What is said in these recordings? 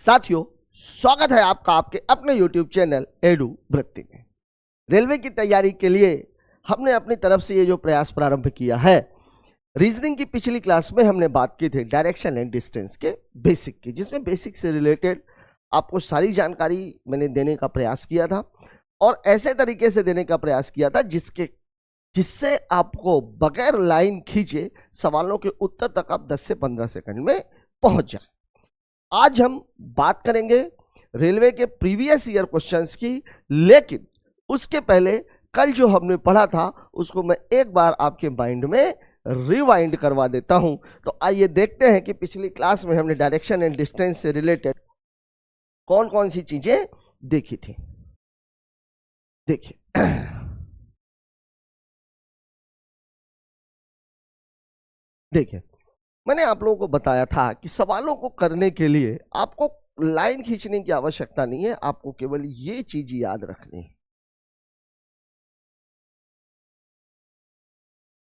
साथियों, स्वागत है आपका आपके अपने YouTube चैनल एडू वृत्ति में। रेलवे की तैयारी के लिए हमने अपनी तरफ से ये जो प्रयास प्रारंभ किया है, रीजनिंग की पिछली क्लास में हमने बात की थी डायरेक्शन एंड डिस्टेंस के बेसिक की, जिसमें बेसिक से रिलेटेड आपको सारी जानकारी मैंने देने का प्रयास किया था और ऐसे तरीके से देने का प्रयास किया था जिससे आपको बगैर लाइन खींचे सवालों के उत्तर तक आप 10 से 15 सेकंड में पहुंच जाए। आज हम बात करेंगे रेलवे के प्रीवियस ईयर क्वेश्चंस की, लेकिन उसके पहले कल जो हमने पढ़ा था उसको मैं एक बार आपके माइंड में रिवाइंड करवा देता हूं। तो आइए देखते हैं कि पिछली क्लास में हमने डायरेक्शन एंड डिस्टेंस से रिलेटेड कौन कौन सी चीजें देखी थी। देखिए, देखिए मैंने आप लोगों को बताया था कि सवालों को करने के लिए आपको लाइन खींचने की आवश्यकता नहीं है, आपको केवल ये चीज याद रखनी है,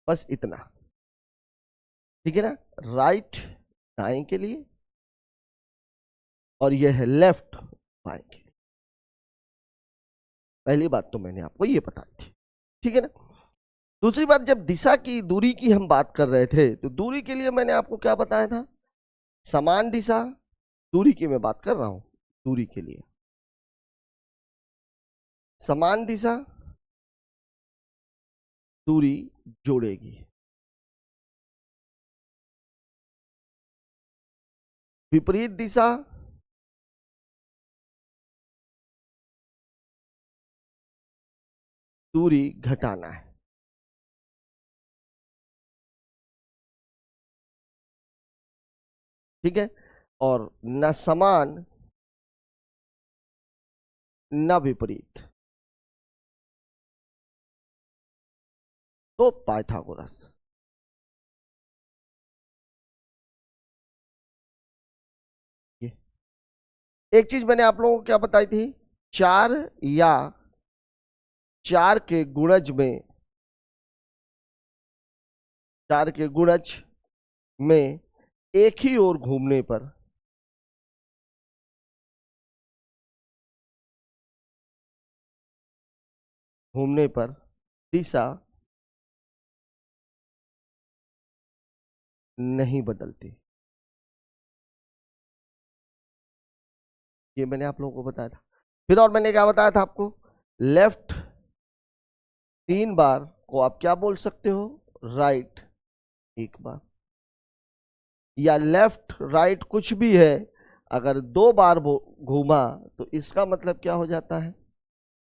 बस इतना। ठीक है ना? राइट दाएं के लिए और यह है लेफ्ट बाएं के लिए। पहली बात तो मैंने आपको ये बताई थी, ठीक है ना। दूसरी बात, जब दिशा की दूरी की हम बात कर रहे थे तो दूरी के लिए मैंने आपको क्या बताया था? समान दिशा, दूरी की मैं बात कर रहा हूं, दूरी के लिए समान दिशा दूरी जोड़ेगी, विपरीत दिशा दूरी घटाना है। ठीक है? और न समान न विपरीत, तो पाइथागोरस। एक चीज मैंने आप लोगों को क्या बताई थी? चार या चार के गुणज में एक ही ओर घूमने पर दिशा नहीं बदलती। ये मैंने आप लोगों को बताया था। फिर और मैंने क्या बताया था आपको? लेफ्ट 3 बार को आप क्या बोल सकते हो? राइट 1 बार। या लेफ्ट राइट कुछ भी है, अगर 2 बार घूमा तो इसका मतलब क्या हो जाता है?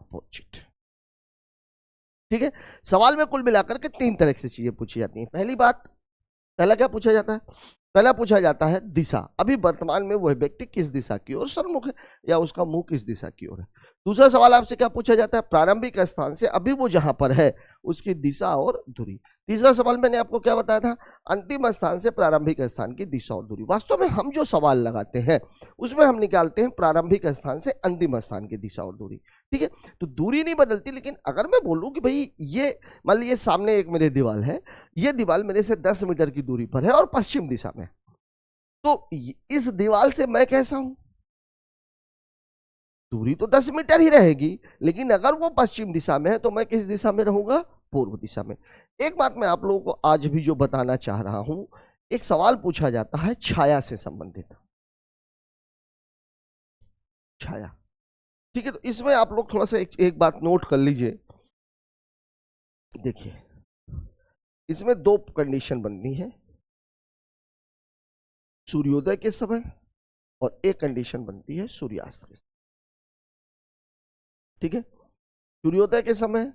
अपोजिट। ठीक है? सवाल में कुल मिलाकर के 3 तरह से चीजें पूछी जाती हैं। पहला क्या पूछा जाता है? पहला पूछा जाता है दिशा। अभी वर्तमान में वह व्यक्ति किस दिशा की ओर सन्मुख है, या उसका मुंह किस दिशा की ओर है। दूसरा सवाल आपसे क्या पूछा जाता है? प्रारंभिक स्थान से अभी वो जहां पर है उसकी दिशा और दूरी। तीसरा सवाल मैंने आपको क्या बताया था? अंतिम स्थान से प्रारंभिक स्थान की दिशा और दूरी। वास्तव में हम जो सवाल लगाते हैं उसमें हम निकालते हैं प्रारंभिक स्थान से अंतिम स्थान की दिशा और दूरी। ठीक है? तो दूरी नहीं बदलती, लेकिन अगर मैं बोलूं कि भाई ये मान लीजिए सामने एक मेरे दीवार है, ये दीवार मेरे से 10 मीटर की दूरी पर है और पश्चिम दिशा में, तो इस दीवार से मैं कैसा हूं? दूरी तो 10 मीटर ही रहेगी, लेकिन अगर वो पश्चिम दिशा में है तो मैं किस दिशा में रहूंगा? पूर्व दिशा में। एक बात मैं आप लोगों को आज भी जो बताना चाह रहा हूं, एक सवाल पूछा जाता है छाया से संबंधित। छाया, ठीक है? तो इसमें आप लोग थोड़ा सा एक बात नोट कर लीजिए। देखिए, इसमें 2 कंडीशन बनती है, सूर्योदय के समय और एक कंडीशन बनती है सूर्यास्त के समय। ठीक है? सूर्योदय के समय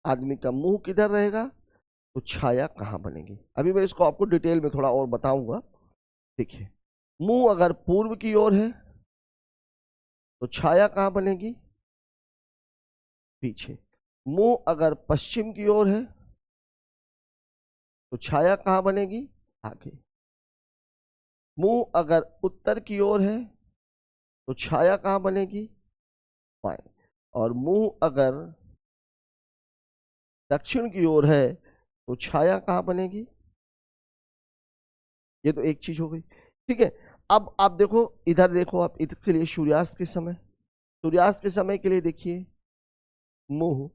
आदमी का मुंह किधर रहेगा, तो छाया कहां बनेगी? अभी मैं इसको आपको डिटेल में थोड़ा और बताऊंगा। देखिए, मुंह अगर पूर्व की ओर है तो छाया कहां बनेगी? पीछे। मुंह अगर पश्चिम की ओर है तो छाया कहां बनेगी? आगे। मुंह अगर उत्तर की ओर है तो छाया कहां बनेगी? बाएं। और मुंह अगर दक्षिण की ओर है तो छाया कहां बनेगी? ये तो एक चीज हो गई। ठीक है? अब आप देखो इधर, देखो आप इधर के लिए सूर्यास्त के समय, सूर्यास्त के समय के लिए देखिए मुंह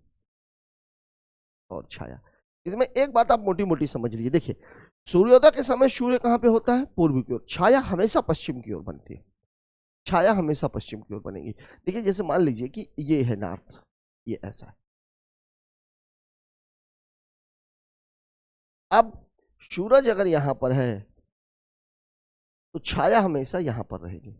और छाया। इसमें एक बात आप मोटी मोटी समझ लीजिए, देखिए सूर्योदय के समय सूर्य कहाँ पे होता है? पूर्व की ओर। छाया हमेशा पश्चिम की ओर बनती है, छाया हमेशा पश्चिम की ओर बनेगी। देखिए जैसे मान लीजिए कि ये है नॉर्थ, ये ऐसा है। अब सूरज अगर यहां पर है तो छाया हमेशा यहां पर रहेगी,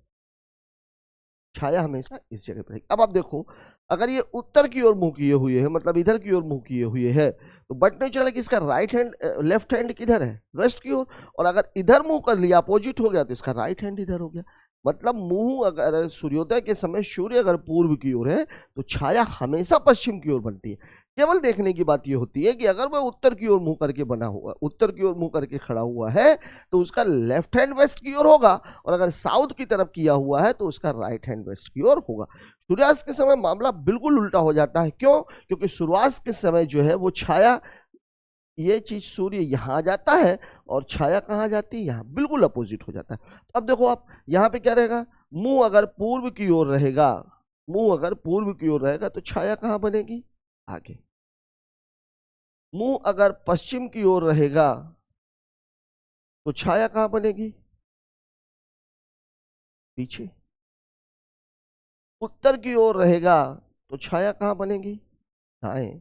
छाया हमेशा इस जगह पर रहेगी। अब आप देखो अगर ये उत्तर की ओर मुंह किए हुए है, मतलब इधर की ओर मुंह किए हुए है, तो बट नेचुरल है कि इसका राइट हैंड, लेफ्ट हैंड किधर है? वेस्ट की ओर। और अगर इधर मुंह कर लिया, अपोजिट हो गया, तो इसका राइट हैंड इधर हो गया। मतलब मुंह अगर सूर्योदय के समय सूर्य अगर पूर्व की ओर है तो छाया हमेशा पश्चिम की ओर बनती है। केवल देखने की बात यह होती है कि अगर वह उत्तर की ओर मुंह करके बना हुआ, उत्तर की ओर मुंह करके खड़ा हुआ है तो उसका लेफ्ट हैंड वेस्ट की ओर होगा, और अगर साउथ की तरफ किया हुआ है तो उसका राइट हैंड वेस्ट की ओर होगा। सूर्यास्त के समय मामला बिल्कुल उल्टा हो जाता है। क्यों? क्योंकि सूर्यास्त के समय जो है वो छाया, ये चीज सूर्य यहां आ जाता है और छाया कहां जाती है? यहां, बिल्कुल अपोजिट हो जाता है। तो अब देखो आप यहां पे क्या रहेगा? मुंह अगर पूर्व की ओर रहेगा, मुंह अगर पूर्व की ओर रहेगा तो छाया कहां बनेगी? आगे। मुंह अगर पश्चिम की ओर रहेगा तो छाया कहां बनेगी? पीछे। उत्तर की ओर रहेगा तो छाया कहां बनेगी? दाएं।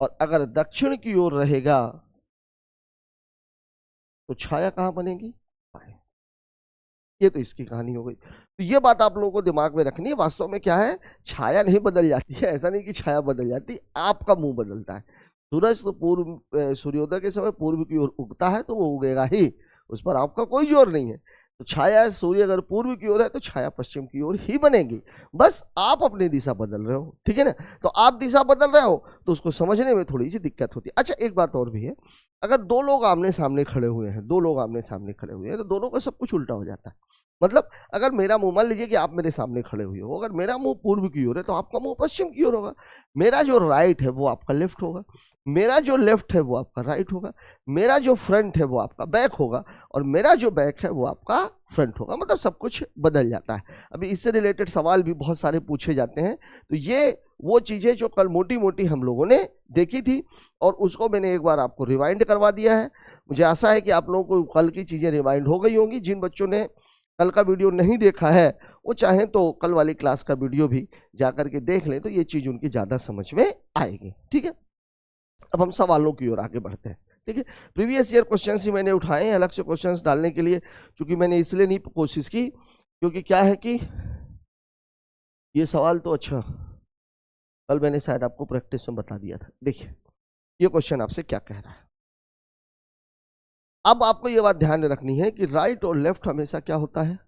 और अगर दक्षिण की ओर रहेगा तो छाया कहां बनेगी? बाएं। ये तो इसकी कहानी हो गई। तो ये बात आप लोगों को दिमाग में रखनी है। वास्तव में क्या है, छाया नहीं बदल जाती है, ऐसा नहीं कि छाया बदल जाती, आपका मुंह बदलता है। सूरज तो पूर्व, सूर्योदय के समय पूर्व की ओर उगता है तो वो उगेगा ही, उस पर आपका कोई जोर नहीं है। तो छाया, सूर्य अगर पूर्व की ओर है तो छाया पश्चिम की ओर ही बनेगी। बस आप अपनी दिशा बदल रहे हो, ठीक है ना? तो आप दिशा बदल रहे हो तो उसको समझने में थोड़ी सी दिक्कत होती है। अच्छा एक बात और भी है, अगर दो लोग आमने सामने खड़े हुए हैं, दो लोग आमने सामने खड़े हुए हैं तो दोनों का सब कुछ उल्टा हो जाता है। मतलब अगर मेरा मुंह, मान लीजिए कि आप मेरे सामने खड़े हुए हो, अगर मेरा मुंह पूर्व की ओर है तो आपका मुंह पश्चिम की ओर होगा, मेरा जो राइट है वो आपका लेफ्ट होगा, मेरा जो लेफ्ट है वो आपका राइट होगा, मेरा जो फ्रंट है वो आपका बैक होगा, और मेरा जो बैक है वो आपका फ्रंट होगा। मतलब सब कुछ बदल जाता है। अभी इससे रिलेटेड सवाल भी बहुत सारे पूछे जाते हैं। तो ये वो चीजें जो कल मोटी मोटी हम लोगों ने देखी थी और उसको मैंने एक बार आपको रिवाइंड करवा दिया है। मुझे आशा है कि आप लोगों को कल की चीजें रिवाइंड हो गई होंगी। जिन बच्चों ने कल का वीडियो नहीं देखा है वो चाहें तो कल वाली क्लास का वीडियो भी जाकर के देख लें, तो ये चीज उनकी ज्यादा समझ में आएगी। ठीक है, अब हम सवालों की ओर आगे बढ़ते हैं। ठीक है, प्रीवियस ईयर क्वेश्चंस ही मैंने उठाए हैं अलग से क्वेश्चंस डालने के लिए, क्योंकि मैंने इसलिए नहीं कोशिश की, क्योंकि क्या है कि ये सवाल तो, अच्छा कल मैंने शायद आपको प्रैक्टिस में बता दिया था। देखिए ये क्वेश्चन आपसे क्या कह रहा है। अब आपको ये बात ध्यान में रखनी है कि राइट और लेफ्ट हमेशा क्या होता है?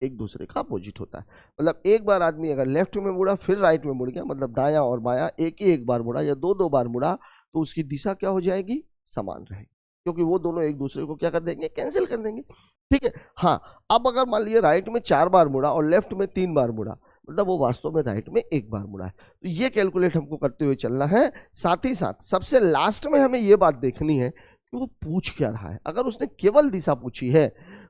एक दूसरे का अपोजिट होता है। मतलब एक बार आदमी अगर लेफ्ट में मुड़ा फिर राइट में मुड़ गया, मतलब दाया और बाया एक ही एक बार मुड़ा या दो दो बार मुड़ा, तो उसकी दिशा क्या हो जाएगी? समान रहेगी, क्योंकि वो दोनों एक दूसरे को क्या कर देंगे? कैंसिल कर देंगे। ठीक है। हाँ, अब अगर मान लीजिए राइट में 4 बार मुड़ा और लेफ्ट में 3 बार मुड़ा, मतलब वो वास्तव में राइट में 1 बार मुड़ा है। तो ये कैलकुलेट हमको करते हुए चलना है। साथ ही साथ सबसे लास्ट में हमें ये बात देखनी है कि वो पूछ क्या रहा है। अगर उसने केवल दिशा पूछी है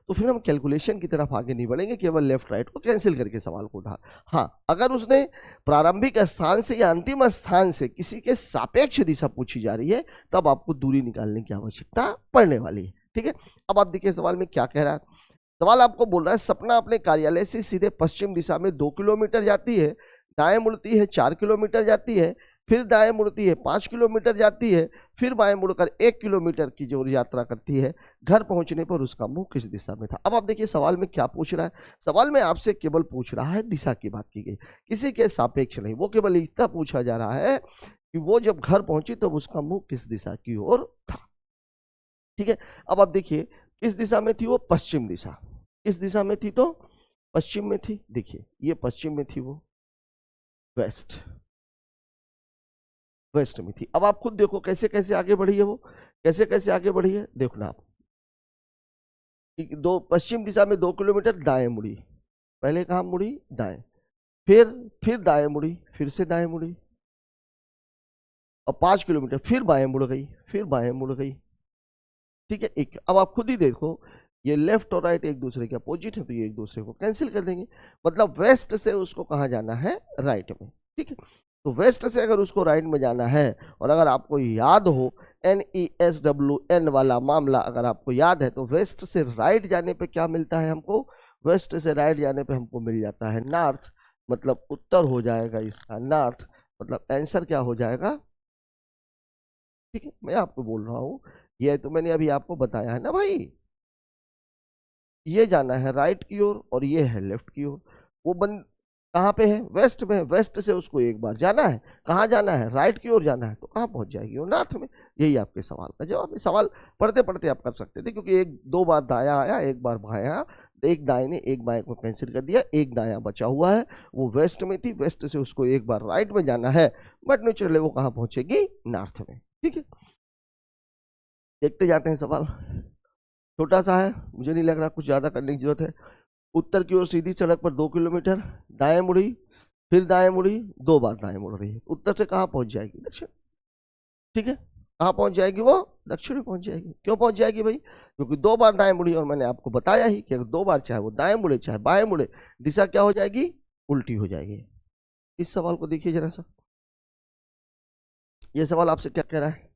तो फिर हम कैलकुलेशन की तरफ आगे नहीं बढ़ेंगे, केवल लेफ्ट राइट को कैंसिल करके सवाल को उठा। हाँ, अगर उसने प्रारंभिक स्थान से या अंतिम स्थान से किसी के सापेक्ष दिशा पूछी जा रही है तब आपको दूरी निकालने की आवश्यकता पड़ने वाली है। ठीक है, अब आप देखिए सवाल में क्या कह रहा है। सवाल आपको बोल रहा है सपना अपने कार्यालय से सीधे पश्चिम दिशा में 2 किलोमीटर जाती है, दाएं मुड़ती है 4 किलोमीटर जाती है, फिर दाएं मुड़ती है 5 किलोमीटर जाती है, फिर बाएं मुड़कर 1 किलोमीटर की जो यात्रा करती है, घर पहुंचने पर उसका मुंह किस दिशा में था। अब आप देखिए सवाल में क्या पूछ रहा है। सवाल में आपसे केवल पूछ रहा है, दिशा की बात की गई, किसी के सापेक्ष नहीं। वो केवल इतना पूछा जा रहा है कि वो जब घर पहुंची तब उसका मुंह किस दिशा की ओर था। ठीक है, अब आप देखिए किस दिशा में थी वो? पश्चिम दिशा। किस दिशा में थी? तो पश्चिम में थी। देखिए ये पश्चिम में थी, वो वेस्ट, वेस्ट में थी। अब आप खुद देखो कैसे कैसे आगे बढ़ी है, वो कैसे कैसे आगे बढ़ी है। देखो ना आप, दो पश्चिम दिशा में 2 किलोमीटर दाएं मुड़ी, पहले कहां मुड़ी? दाएं, फिर दाएं मुड़ी, फिर से दाएं मुड़ी, और 5 किलोमीटर फिर बाएं मुड़ गई, फिर बाएं मुड़ गई। ठीक है, एक। अब आप खुद ही देखो ये लेफ्ट और राइट एक दूसरे के अपोजिट है, तो ये एक दूसरे को कैंसिल कर देंगे। मतलब वेस्ट से उसको कहाँ जाना है, राइट में। ठीक है, तो वेस्ट से अगर उसको राइट में जाना है, और अगर आपको याद हो NESWN वाला मामला अगर आपको याद है, तो वेस्ट से राइट जाने पे क्या मिलता है हमको, वेस्ट से राइट जाने पे हमको मिल जाता है नॉर्थ, मतलब उत्तर हो जाएगा इसका नॉर्थ, मतलब आंसर क्या हो जाएगा। ठीक है, मैं आपको बोल रहा हूं, ये तो मैंने अभी आपको बताया है ना भाई, ये जाना है राइट की ओर और ये है लेफ्ट की ओर। वो बंद कहाँ पे है, वेस्ट में। वेस्ट से उसको एक बार जाना है, कहाँ जाना है, राइट की ओर जाना है, तो कहाँ पहुंच जाएगी, वो नॉर्थ में। यही आपके सवाल का जवाब है। सवाल पढ़ते पढ़ते आप कर सकते थे, क्योंकि एक दो बार दाया आया, एक बार बाया आया, एक दाएं ने एक बाएं को कैंसिल कर दिया, एक दाया बचा हुआ है, वो वेस्ट में थी, वेस्ट से उसको एक बार राइट में जाना है, बट नेचुरली वो कहाँ पहुंचेगी, नॉर्थ में। ठीक है, देखते जाते हैं सवाल, छोटा सा है, मुझे नहीं लग रहा कुछ ज्यादा करने की जरूरत है। उत्तर की ओर सीधी सड़क पर 2 किलोमीटर, दाएं मुड़ी, फिर दाएं मुड़ी, 2 बार दाएं मुड़ रही है, उत्तर से कहाँ पहुंच जाएगी, दक्षिण। ठीक है, कहाँ पहुंच जाएगी वो, दक्षिण में पहुंच जाएगी। क्यों पहुंच जाएगी भाई, क्योंकि 2 बार दाएं मुड़ी, और मैंने आपको बताया ही कि अगर 2 बार चाहे वो दाएं मुड़े चाहे बाएं मुड़े, दिशा क्या हो जाएगी, उल्टी हो जाएगी। इस सवाल को देखिए जरा सा, ये सवाल आपसे क्या कह रहा है,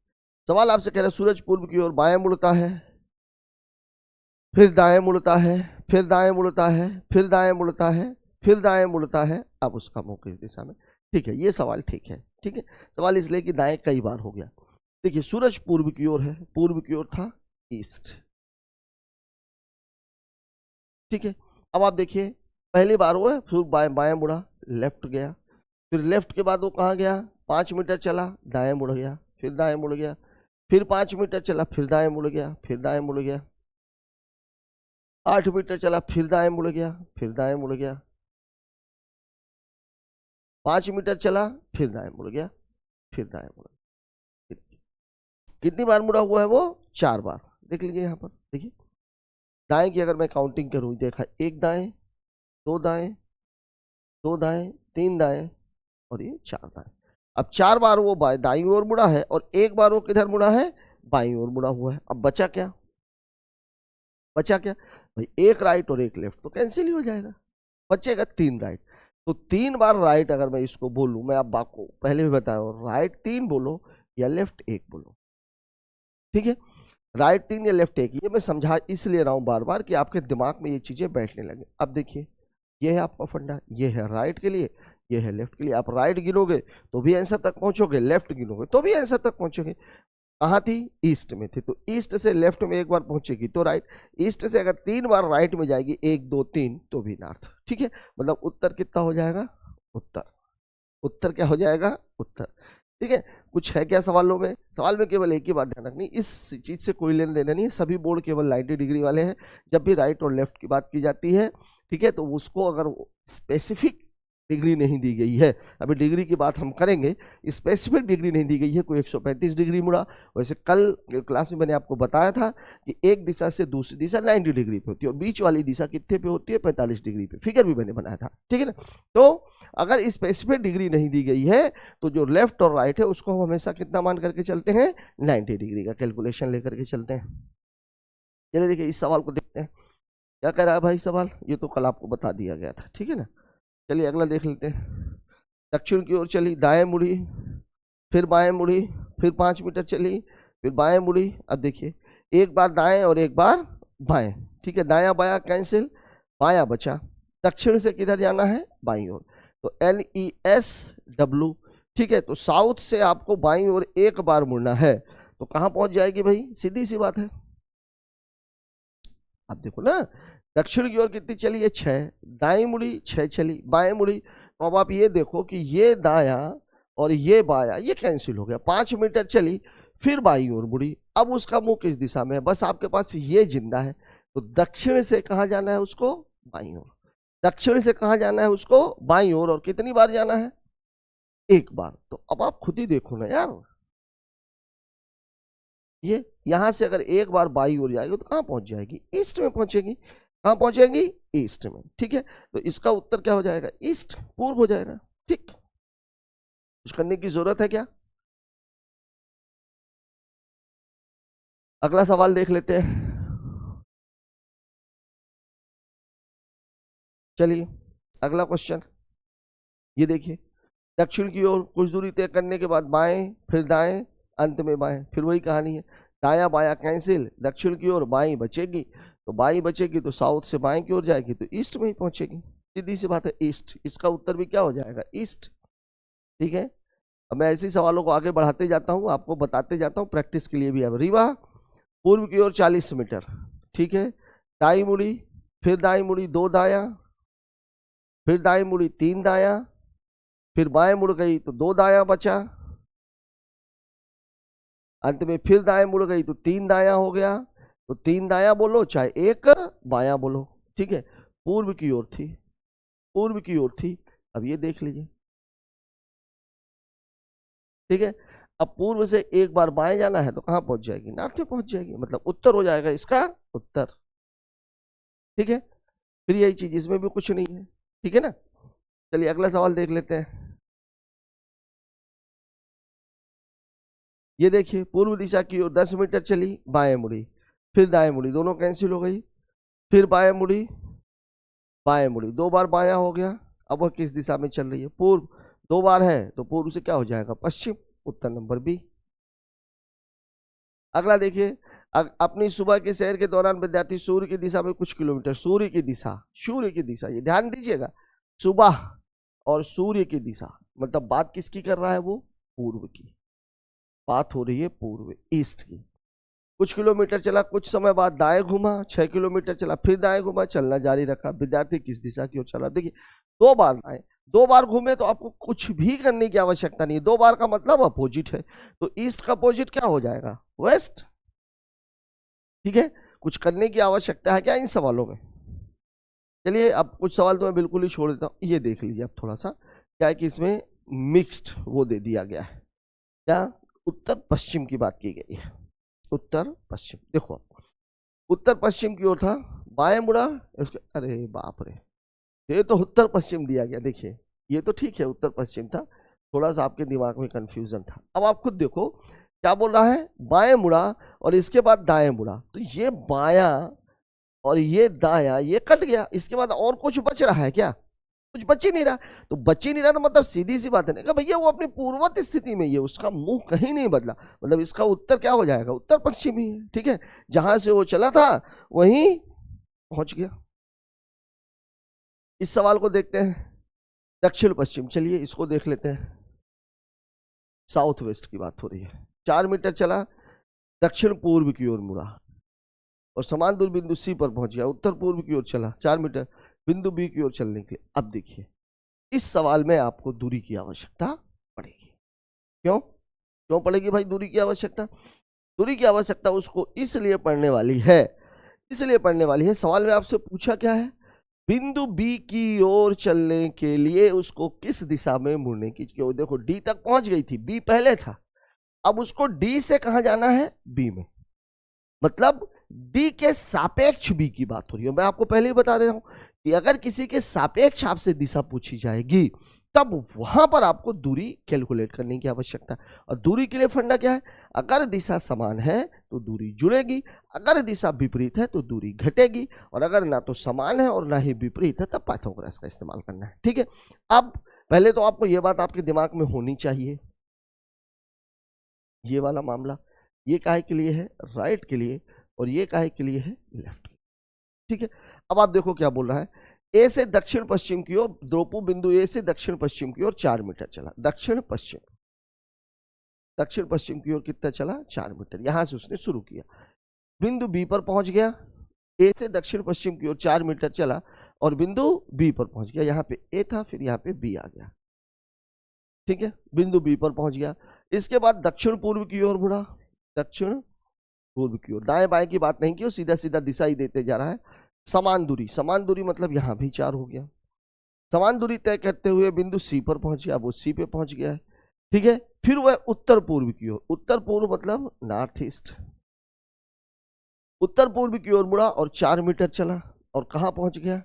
सवाल आपसे कह रहा है सूरज पूर्व की ओर बाएं मुड़ता है, फिर दाएं मुड़ता है, फिर दाएं मुड़ता है, फिर दाएं मुड़ता है, फिर दाएं मुड़ता है, अब उसका मुंह किस दिशा में। ठीक है, ये सवाल ठीक है। ठीक है, सवाल इसलिए कि दाएं कई बार हो गया। देखिए सूरज पूर्व की ओर है, पूर्व की ओर था ईस्ट। ठीक है, अब आप देखिए पहली बार वो है, फिर बाएं बाएं मुड़ा, लेफ्ट गया, फिर लेफ्ट के बाद वो कहाँ गया, 5 मीटर चला, दाएं मुड़ गया, फिर दाएं मुड़ गया, फिर 5 मीटर चला, फिर दाएं मुड़ गया, फिर दाएं मुड़ गया, 8 मीटर चला, फिर दाएं मुड़ गया, फिर दाएं मुड़ गया, 5 मीटर चला, फिर दाएं मुड़ गया, फिर दाएं मुड़ गया। कितनी बार मुड़ा हुआ है वो, 4 बार। देख लीजिए यहाँ पर, देखिए दाएं की अगर मैं काउंटिंग करूँ, देखा 1 दाएं, 2 दाएं, 2 दाएं, 3 दाएं, और ये 4 दाएं। अब 4 बार वो दाईं ओर मुड़ा है, और 1 बार वो किधर मुड़ा है, बाईं ओर मुड़ा हुआ है। अब बचा क्या, बचा क्या भाई, 1 राइट और 1 लेफ्ट, तो कैंसिल ही हो जाएगा, बचेगा 3 राइट। तो 3 बार राइट अगर मैं इसको बोलूं, मैं अब आपको पहले भी बताया, राइट 3 बोलो या लेफ्ट 1 बोलो। ठीक है, राइट 3 या लेफ्ट 1, ये मैं समझा इसलिए रहा हूं बार बार कि आपके दिमाग में ये चीजें बैठने लगे। अब देखिए ये है आपका फंडा, ये है राइट के लिए, ये है लेफ्ट के लिए। आप राइट गिनोगे तो भी आंसर तक पहुंचोगे, लेफ्ट गिनोगे तो भी आंसर तक पहुंचोगे। कहाँ थी, ईस्ट में थी, तो ईस्ट से लेफ्ट में 1 बार पहुंचेगी तो राइट, ईस्ट से अगर 3 बार राइट में जाएगी, 1 2 3, तो भी नॉर्थ। ठीक है, मतलब उत्तर कितना हो जाएगा, उत्तर। उत्तर क्या हो जाएगा, उत्तर। ठीक है, कुछ है क्या सवालों में, सवाल में केवल एक ही बात ध्यान रखनी, इस चीज से कोई लेना देना नहीं है, सभी बोर्ड केवल 90 डिग्री वाले हैं। जब भी राइट और लेफ्ट की बात की जाती है, ठीक है, तो उसको अगर स्पेसिफिक डिग्री नहीं दी गई है, अभी डिग्री की बात हम करेंगे, स्पेसिफिक डिग्री नहीं दी गई है, कोई 135 डिग्री मुड़ा। वैसे कल क्लास में मैंने आपको बताया था कि एक दिशा से दूसरी दिशा 90 डिग्री पे होती है, और बीच वाली दिशा कितने पे होती है, 45 डिग्री पे, फिगर भी मैंने बनाया था। ठीक है ना, तो अगर स्पेसिफिक डिग्री नहीं दी गई है, तो जो लेफ्ट और राइट है उसको हम हमेशा कितना मान करके चलते हैं, 90 डिग्री का कैलकुलेशन लेकर के चलते हैं। चलिए देखिए इस सवाल को देखते हैं, क्या कह रहा है भाई सवाल, ये तो कल आपको बता दिया गया था। ठीक है ना, चलिए अगला देख लेते हैं। दक्षिण की ओर चली, दाएं मुड़ी, फिर बाएं मुड़ी, फिर 5 मीटर चली, फिर बाएं मुड़ी। अब देखिए 1 बार दाएं और 1 बार बाएं। ठीक है, दाया बाया कैंसिल, बाया बचा। दक्षिण से किधर जाना है, बाईं ओर, तो NESW। ठीक है, तो साउथ से आपको बाईं ओर 1 बार मुड़ना है, तो कहां पहुंच जाएगी भाई, सीधी सी बात है। अब देखो ना, दक्षिण की ओर कितनी चली है, 6, दाई मुड़ी 6 चली, बाएं मुड़ी, तो अब आप ये देखो कि ये दाया और ये बाया ये कैंसिल हो गया, 5 मीटर चली, फिर बाई ओर मुड़ी, अब उसका मुंह किस दिशा में है, बस आपके पास ये जिंदा है, तो दक्षिण से कहाँ जाना है उसको, बाई ओर। दक्षिण से कहाँ जाना है उसको, बाई ओर, और कितनी बार जाना है, 1 बार। तो अब आप खुद ही देखो ना यार, ये यहां से अगर 1 बार बाई ओर जाएगी तो कहां पहुंच जाएगी, ईस्ट में पहुंचेगी। कहां पहुंचेगी, ईस्ट में। ठीक है, तो इसका उत्तर क्या हो जाएगा, ईस्ट, पूर्व हो जाएगा। ठीक, कुछ करने की जरूरत है क्या, अगला सवाल देख लेते हैं। चलिए अगला क्वेश्चन, ये देखिए, दक्षिण की ओर कुछ दूरी तय करने के बाद बाएं, फिर दाएं, अंत में बाएं, फिर वही कहानी है, दाया बाया कैंसिल, दक्षिण की ओर बाई बचेगी, तो बाई बचेगी तो साउथ से बाएं की ओर जाएगी तो ईस्ट में ही पहुंचेगी, सीधी सी बात है, ईस्ट। इसका उत्तर भी क्या हो जाएगा, ईस्ट। ठीक है, अब मैं ऐसे सवालों को आगे बढ़ाते जाता हूं, आपको बताते जाता हूं प्रैक्टिस के लिए भी। अब रीवा पूर्व की ओर 40 मीटर, ठीक है, दाई मुड़ी, फिर दाई मुड़ी 2 दाया, फिर दाई मुड़ी 3 दाया, फिर बाएं मुड़ गई तो 2 दाया बचा, अंत में फिर दाएं मुड़ गई तो 3 दाया हो गया, तो 3 दाया बोलो चाहे 1 बाया बोलो, ठीक है, पूर्व की ओर थी, पूर्व की ओर थी। अब ये देख लीजिए, ठीक है, अब पूर्व से एक बार बाएं जाना है तो कहां पहुंच जाएगी, नॉर्थ में पहुंच जाएगी, मतलब उत्तर हो जाएगा इसका उत्तर। ठीक है, फिर यही चीज इसमें भी कुछ नहीं है, ठीक है ना। चलिए अगला सवाल देख लेते हैं। ये देखिए, पूर्व दिशा की ओर 10 मीटर चली, बाएं मुड़ी, फिर दाएं मुड़ी, दोनों कैंसिल हो गई, फिर बाएं मुड़ी, बाएं मुड़ी, 2 बार बाया हो गया। अब वह किस दिशा में चल रही है, पूर्व, 2 बार है तो पूर्व से क्या हो जाएगा, पश्चिम, उत्तर नंबर बी। अगला देखिए, अपनी सुबह के सैर के दौरान विद्यार्थी सूर्य की दिशा में कुछ किलोमीटर, सूर्य की दिशा, सूर्य की दिशा, ये ध्यान दीजिएगा, सुबह और सूर्य की दिशा, मतलब बात किसकी कर रहा है, वो पूर्व की बात हो रही है, पूर्व, ईस्ट की। कुछ किलोमीटर चला, कुछ समय बाद दाएं घुमा, 6 किलोमीटर चला, फिर दाएं घुमा, चलना जारी रखा। विद्यार्थी किस दिशा की ओर चला, देखिए 2 बार दाएं, 2 बार घूमे तो आपको कुछ भी करने की आवश्यकता नहीं, 2 बार का मतलब अपोजिट है, तो ईस्ट का अपोजिट क्या हो जाएगा, वेस्ट। ठीक है, कुछ करने की आवश्यकता है क्या इन सवालों में। चलिए अब कुछ सवाल तो मैं बिल्कुल ही छोड़ देता हूं, ये देख लीजिए आप थोड़ा सा, क्या है कि इसमें मिक्स्ड वो दे दिया गया है, क्या उत्तर पश्चिम की बात की गई है, उत्तर पश्चिम। देखो उत्तर पश्चिम की ओर था, बाएं मुड़ा, अरे बाप रे, ये तो उत्तर पश्चिम दिया गया, देखिए ये तो ठीक है उत्तर पश्चिम था, थोड़ा सा आपके दिमाग में कंफ्यूजन था। अब आप खुद देखो क्या बोल रहा है, बाएं मुड़ा और इसके बाद दाएं मुड़ा, तो ये बाया और ये दाया, ये कट गया, इसके बाद और कुछ बच रहा है क्या, कुछ बच ही नहीं रहा, तो बच ही नहीं रहा तो मतलब सीधी सी बात है ना भैया, वो अपनी पूर्ववत स्थिति में ही है, उसका मुंह कहीं नहीं बदला, मतलब इसका उत्तर क्या हो जाएगा, उत्तर पश्चिमी है। ठीक है, जहां से वो चला था वहीं पहुंच गया। इस सवाल को देखते हैं, दक्षिण पश्चिम, चलिए इसको देख लेते हैं, साउथ वेस्ट की बात हो रही है, 4 मीटर चला, दक्षिण पूर्व की ओर मुड़ा और समान दूर बिंदु सी पर पहुंच गया, उत्तर पूर्व की ओर चला 4 मीटर, बिंदु बी की ओर चलने के लिए। अब देखिए इस सवाल में आपको दूरी की आवश्यकता पड़ेगी, क्यों क्यों पड़ेगी भाई दूरी की आवश्यकता, दूरी की आवश्यकता उसको इसलिए पढ़ने वाली है, इसलिए पढ़ने वाली है, सवाल में आपसे पूछा क्या है, बिंदु बी की ओर चलने के लिए उसको किस दिशा में मुड़ने की, क्यों देखो डी तक पहुंच गई थी, बी पहले था, अब उसको डी से कहां जाना है, बी में, मतलब डी के सापेक्ष बी की बात हो रही है। मैं आपको पहले ही बता दे रहा हूं कि अगर किसी के सापेक्ष आपसे दिशा पूछी जाएगी तब वहां पर आपको दूरी कैलकुलेट करने की आवश्यकता है, और दूरी के लिए फंडा क्या है, अगर दिशा समान है तो दूरी जुड़ेगी, अगर दिशा विपरीत है तो दूरी घटेगी, और अगर ना तो समान है और ना ही विपरीत है तब पाइथागोरस का इस्तेमाल करना है। ठीक है, अब पहले तो आपको यह बात आपके दिमाग में होनी चाहिए, ये वाला मामला, ये काहे के लिए है, राइट के लिए, और ये काहे के लिए है, लेफ्ट। ठीक है, अब आप देखो क्या बोल रहा है, ए से दक्षिण पश्चिम की ओर, द्रोपु बिंदु ए से दक्षिण पश्चिम की ओर 4 मीटर चला, दक्षिण पश्चिम की ओर कितना चला, 4 मीटर, यहां से उसने शुरू किया, बिंदु बी पर पहुंच गया, ए से दक्षिण पश्चिम की ओर 4 मीटर चला और बिंदु बी पर पहुंच गया, यहां पे ए था फिर यहां पे बी आ गया। ठीक है, बिंदु बी पर पहुंच गया, इसके बाद दक्षिण पूर्व की ओर मुड़ा, दक्षिण पूर्व की ओर, दाएं बाएं की बात नहीं की, सीधा सीधा दिशा ही देते जा रहा है, समान दूरी मतलब यहां भी 4 हो गया, समान दूरी तय करते हुए बिंदु सी पर पहुंच गया, वो सी पे पहुंच गया है। ठीक है, फिर वह उत्तर पूर्व की ओर, उत्तर पूर्व मतलब नॉर्थ ईस्ट, उत्तर पूर्व की ओर मुड़ा और 4 मीटर चला और कहां पहुंच गया,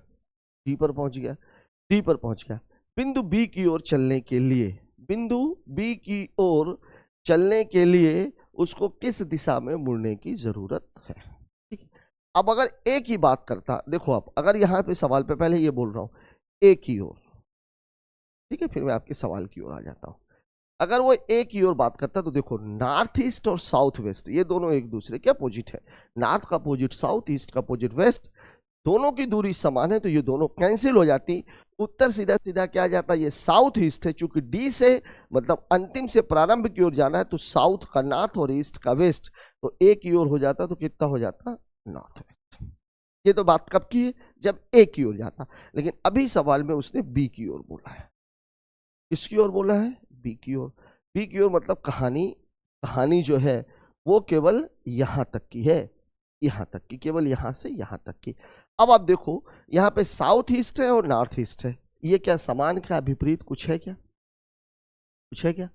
डी पर पहुंच गया, डी पर पहुंच गया, बिंदु बी की ओर चलने के लिए, बिंदु बी की ओर चलने के लिए उसको किस दिशा में मुड़ने की जरूरत है। ठीक है, अब अगर ए की बात करता, देखो आप अगर यहाँ पे सवाल पे पहले ये बोल रहा हूँ ए की ओर, ठीक है, फिर मैं आपके सवाल की ओर आ जाता हूँ। अगर वो ए की ओर बात करता तो देखो नॉर्थ ईस्ट और साउथ वेस्ट ये दोनों एक दूसरे के अपोजिट है। नॉर्थ का अपोजिट साउथ, ईस्ट का अपोजिट वेस्ट, दोनों की दूरी समान है तो ये दोनों कैंसिल हो जाती। उत्तर सीधा सीधा क्या आ जाता, ये साउथ ईस्ट है, चूंकि डी से मतलब अंतिम से प्रारंभ की ओर जाना है तो साउथ का नॉर्थ और ईस्ट का वेस्ट, तो ए की ओर हो जाता तो कितना हो जाता, नॉर्थ वेस्ट। ये तो बात कब की है, जब ए की ओर जाता। लेकिन अभी सवाल में उसने बी की ओर बोला है। किसकी ओर बोला है, बी की ओर। बी की ओर मतलब कहानी जो है वो केवल यहां तक की है, यहां तक की, केवल यहां से यहां तक की। अब आप देखो यहाँ पे साउथ ईस्ट है और नॉर्थ ईस्ट है, ये क्या समान, क्या विपरीत, कुछ है क्या, कुछ है क्या?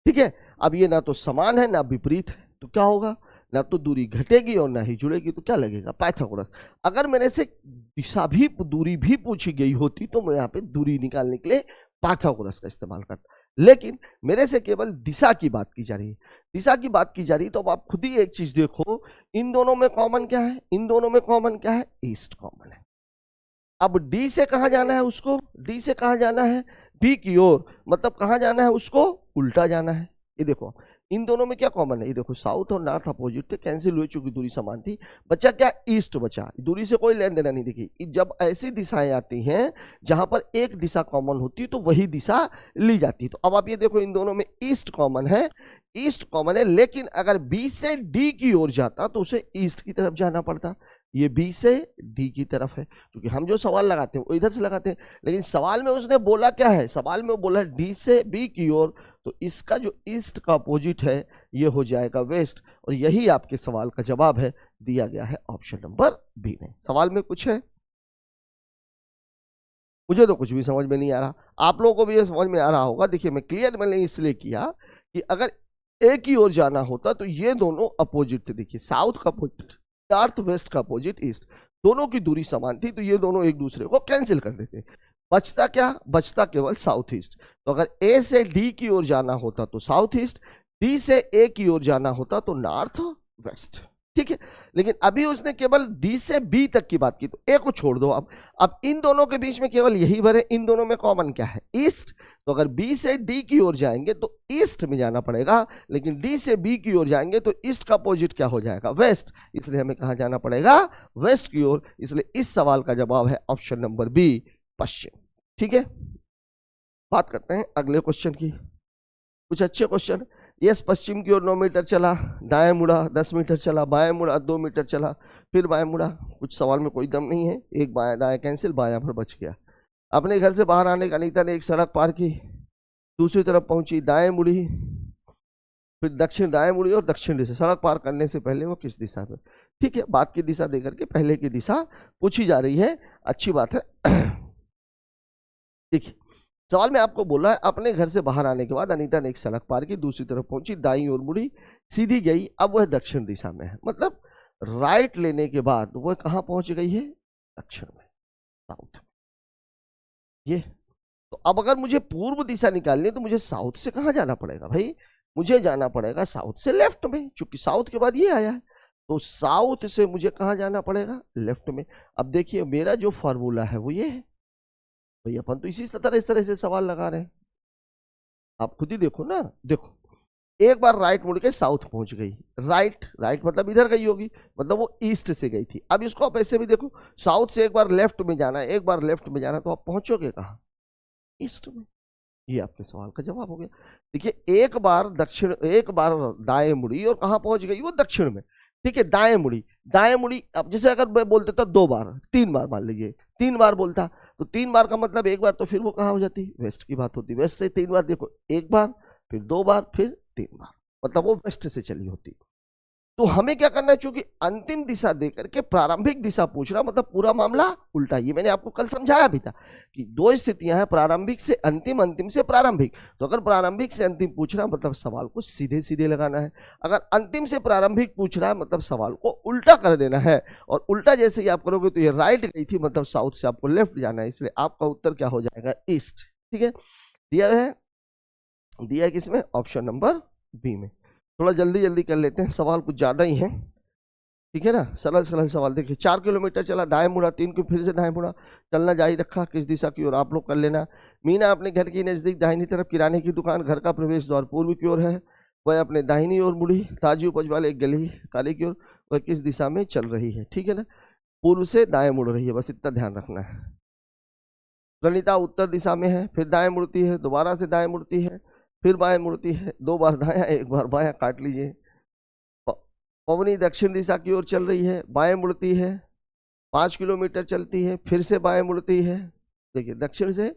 ठीक है, अब ये ना तो समान है ना विपरीत है, तो क्या होगा, ना तो दूरी घटेगी और ना ही जुड़ेगी, तो क्या लगेगा, पाइथागोरस। अगर मेरे से दिशा भी, दूरी भी पूछी गई होती तो मैं यहाँ पे दूरी निकालने के लिए पाइथागोरस का इस्तेमाल करता, लेकिन मेरे से केवल दिशा की बात की जा रही है। दिशा की बात की जा रही है तो अब आप खुद ही एक चीज देखो, इन दोनों में कॉमन क्या है, इन दोनों में कॉमन क्या है, ईस्ट कॉमन है। अब डी से कहां जाना है उसको, डी से कहां जाना है, बी की ओर, मतलब कहां जाना है उसको, उल्टा जाना है। ये देखो इन दोनों में क्या कॉमन है, ये देखो साउथ और नॉर्थ अपोजिट थे, कैंसिल हुए चूंकि दूरी समान थी, बचा क्या, ईस्ट बचा, दूरी से कोई लेन देना नहीं। देखिए जब ऐसी दिशाएं आती हैं जहां पर एक दिशा कॉमन होती है तो वही दिशा ली जाती है। तो अब आप ये देखो इन दोनों में ईस्ट कॉमन है, ईस्ट कॉमन है, लेकिन अगर बी से डी की ओर जाता तो उसे ईस्ट की तरफ जाना पड़ता। ये बी से डी की तरफ है, क्योंकि हम जो सवाल लगाते हैं वो इधर से लगाते हैं, लेकिन सवाल में उसने बोला क्या है, सवाल में वो बोला डी से बी की ओर, तो इसका जो ईस्ट का अपोजिट है ये हो जाएगा वेस्ट, और यही आपके सवाल का जवाब है, दिया गया है ऑप्शन नंबर बी में। सवाल में कुछ है, मुझे तो कुछ भी समझ में नहीं आ रहा, आप लोगों को भी ये समझ में आ रहा होगा। देखिए मैं क्लियर मैंने इसलिए किया कि अगर ए की ओर जाना होता तो ये दोनों अपोजिट थे, देखिए साउथ का अपोजिट नॉर्थ, वेस्ट का अपोजिट ईस्ट, दोनों की दूरी समान थी तो ये दोनों एक दूसरे को कैंसिल कर देते। बचता क्या, बचता केवल साउथ ईस्ट। तो अगर ए से डी की ओर जाना होता तो साउथ ईस्ट, डी से ए की ओर जाना होता तो नॉर्थ वेस्ट, ठीक है। लेकिन अभी उसने केवल डी से बी तक की बात की, तो ए को छोड़ दो। अब इन दोनों के बीच में केवल यही भर है, इन दोनों में कॉमन क्या है, ईस्ट। तो अगर बी से डी की ओर जाएंगे तो ईस्ट में जाना पड़ेगा, लेकिन डी से बी की ओर जाएंगे तो ईस्ट का अपोजिट क्या हो जाएगा, वेस्ट, इसलिए हमें कहां जाना पड़ेगा, वेस्ट की ओर। इसलिए इस सवाल का जवाब है ऑप्शन नंबर बी, पश्चिम। ठीक है, बात करते हैं अगले क्वेश्चन की, कुछ अच्छे क्वेश्चन। यस, पश्चिम की ओर 9 मीटर चला, दाएं मुड़ा 10 मीटर चला, बाएं मुड़ा 2 मीटर चला, फिर बाएं मुड़ा। कुछ सवाल में कोई दम नहीं है, एक बायां दाएं कैंसिल, बायां पर बच गया। अपने घर से बाहर आने का अनीता ने एक सड़क पार की, दूसरी तरफ पहुंची, दाएं मुड़ी, फिर दक्षिण दाएं मुड़ी और दक्षिण दिशा। सड़क पार करने से पहले वो किस दिशा में, ठीक है, बात की दिशा देकर के पहले की दिशा पूछी जा रही है, अच्छी बात है। देखिए सवाल में आपको बोला है अपने घर से बाहर आने के बाद अनीता ने एक सड़क पार की, दूसरी तरफ पहुंची, दाईं ओर मुड़ी, सीधी गई, अब वह दक्षिण दिशा में है। मतलब राइट लेने के बाद वह कहां पहुंच गई है, दक्षिण में, साउथ में। ये तो अब अगर मुझे पूर्व दिशा निकालनी है तो मुझे साउथ से कहां जाना पड़ेगा भाई, मुझे जाना पड़ेगा साउथ से लेफ्ट में, क्योंकि साउथ के बाद ये आया है, तो साउथ से मुझे कहां जाना पड़ेगा, लेफ्ट में। अब देखिए मेरा जो फॉर्मूला है वो ये है भाई, अपन तो इस तरह से सवाल लगा रहे हैं, आप खुद ही देखो ना। देखो एक बार राइट मुड़ के साउथ पहुंच गई, राइट राइट मतलब इधर गई होगी, मतलब वो ईस्ट से गई थी। अब इसको आप ऐसे भी देखो, साउथ से एक बार लेफ्ट में जाना है, एक बार लेफ्ट में जाना, तो आप पहुंचोगे कहाँ, ईस्ट में। ये आपके सवाल का जवाब हो गया। देखिए एक बार दक्षिण, एक बार दाएं मुड़ी और कहां पहुंच गई, वो दक्षिण में, ठीक है, दाएं मुड़ी, दाएं मुड़ी। अब जैसे अगर मैं बोल देता 2 बार 3 बार, मान लीजिए 3 बार बोलता, तो 3 बार का मतलब एक बार, तो फिर वो कहां हो जाती, वेस्ट की बात होती। वेस्ट से 3 बार, देखो एक बार, फिर 2 बार, फिर 3 बार, मतलब वो वेस्ट से चली होती। तो हमें क्या करना है, चूंकि अंतिम दिशा देकर के प्रारंभिक दिशा पूछ रहा, मतलब पूरा मामला उल्टा। ये मैंने आपको कल समझाया भी था कि 2 स्थितियां हैं, प्रारंभिक से अंतिम, अंतिम से प्रारंभिक। तो अगर प्रारंभिक से अंतिम पूछ रहा है मतलब सवाल को सीधे सीधे लगाना है, अगर अंतिम से प्रारंभिक पूछ रहा है मतलब सवाल को उल्टा कर देना है। और उल्टा जैसे ही आप करोगे तो ये राइट गई थी, मतलब साउथ से आपको लेफ्ट जाना है, इसलिए आपका उत्तर क्या हो जाएगा, ईस्ट। ठीक है, दिया है किसमें, ऑप्शन नंबर बी में। थोड़ा जल्दी जल्दी कर लेते हैं, सवाल कुछ ज्यादा ही है। ठीक है ना, सरल सरल सवाल। देखिए 4 किलोमीटर चला, दाएं मुड़ा, 3 को फिर से दाएं मुड़ा, चलना जारी रखा, किस दिशा की ओर, आप लोग कर लेना। मीना अपने घर के नजदीक दाहिनी तरफ किराने की दुकान, घर का प्रवेश द्वार पूर्व की ओर है, वह अपने दाहिनी ओर मुड़ी, ताजी उपज वाले एक गली काली की ओर, वह किस दिशा में चल रही है। ठीक है ना, पूर्व से दाएं मुड़ रही है, बस इतना ध्यान रखना है। प्रणीता उत्तर दिशा में है, फिर दाएं मुड़ती है, दोबारा से दाएं मुड़ती है, फिर बाएं मुड़ती है, 2 बार दायां 1 बार बायां, काट लीजिए। पवनी दक्षिण दिशा की ओर चल रही है, बाएं मुड़ती है, 5 किलोमीटर चलती है, फिर से बाएं मुड़ती है। देखिए दक्षिण से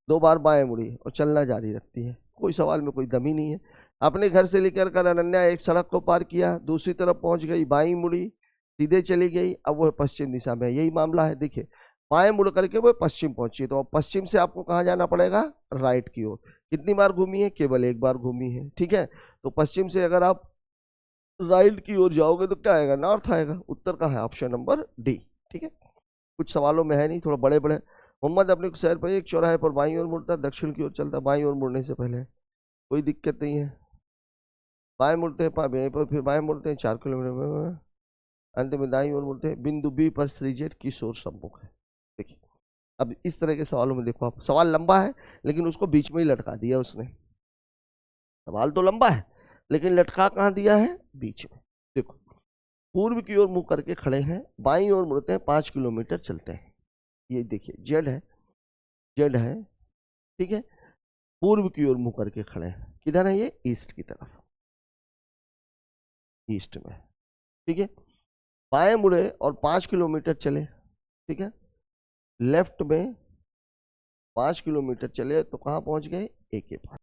2 बार बाएं मुड़ी और चलना जारी रखती है। कोई सवाल में कोई दमी नहीं है। अपने घर से निकल कर अनन्या एक सड़क को पार किया, दूसरी तरफ पहुंच गई, बाईं मुड़ी, सीधे चली गई, अब वह पश्चिम दिशा में है। यही मामला है। देखिए बाएं मुड़ करके वह पश्चिम पहुंची, तो अब पश्चिम से आपको कहाँ जाना पड़ेगा, राइट की ओर। कितनी बार घूमी है, केवल 1 बार घूमी है। ठीक है, तो पश्चिम से अगर आप राइट की ओर जाओगे तो क्या आएगा, नॉर्थ आएगा। उत्तर का है ऑप्शन नंबर डी। ठीक है, कुछ सवालों में है नहीं, थोड़ा बड़े बड़े। मोहम्मद अपने शहर पर एक चौराहे पर बाईं ओर मुड़ता, दक्षिण की ओर चलता, बाईं ओर मुड़ने से पहले कोई दिक्कत नहीं है। बाएं मुड़ते हैं, यहीं पर फिर बाएं मुड़ते हैं, 4 किलोमीटर, अंत में दाईं ओर मुड़ते हैं, बिंदु बी पर श्रीजेट किशोर सम्मुख है। देखिए अब इस तरह के सवालों में देखो आप, सवाल लंबा है लेकिन उसको बीच में ही लटका दिया उसने। सवाल तो लंबा है लेकिन लटका कहाँ दिया है, बीच में। देखो पूर्व की ओर मुंह करके खड़े हैं, बाईं ओर मुड़ते हैं, 5 किलोमीटर चलते हैं। ये देखिए जेड है, जेड है। ठीक है, पूर्व की ओर मुंह करके खड़े हैं, किधर है ये, ईस्ट की तरफ, ईस्ट में। ठीक है, बाएं मुड़े और 5 किलोमीटर चले। ठीक है, लेफ्ट में 5 किलोमीटर चले तो कहाँ पहुंच गए, ए के पास।